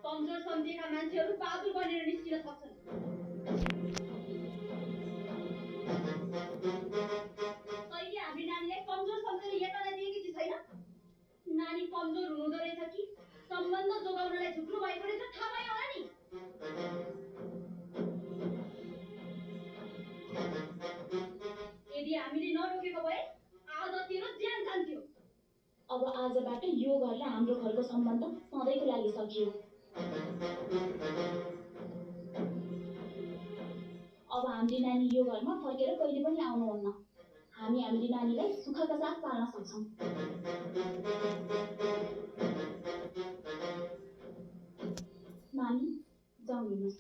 कमजोर सम्झिएका मान्छेहरू बहादुर बनेर निस्किन सक्छन्। तैँले हामी नानीलाई कमजोर सम्झेर यातना दिएकी कि छैन? नानी कमजोर हुनुहुँदो रहेछ कि सम्बन्ध जोगाउनलाई झुक्नु भएको रहेछ थाहा भयो होला नि। यदि हामीले नरोकेको भए आज तेरो ज्यान जान्थ्यो। अब आजबाट यो घर र हाम्रो घरको सम्बन्ध सधैँको लागि सकियो। अब हाम्रो नानी यो घरमा फर्केर कहिले पनि आउनुहुन्न। हामी हाम्रो नानीलाई सुखका साथ पाल्न सक्छौँ। नानी जाउँ हेर्नुहोस्।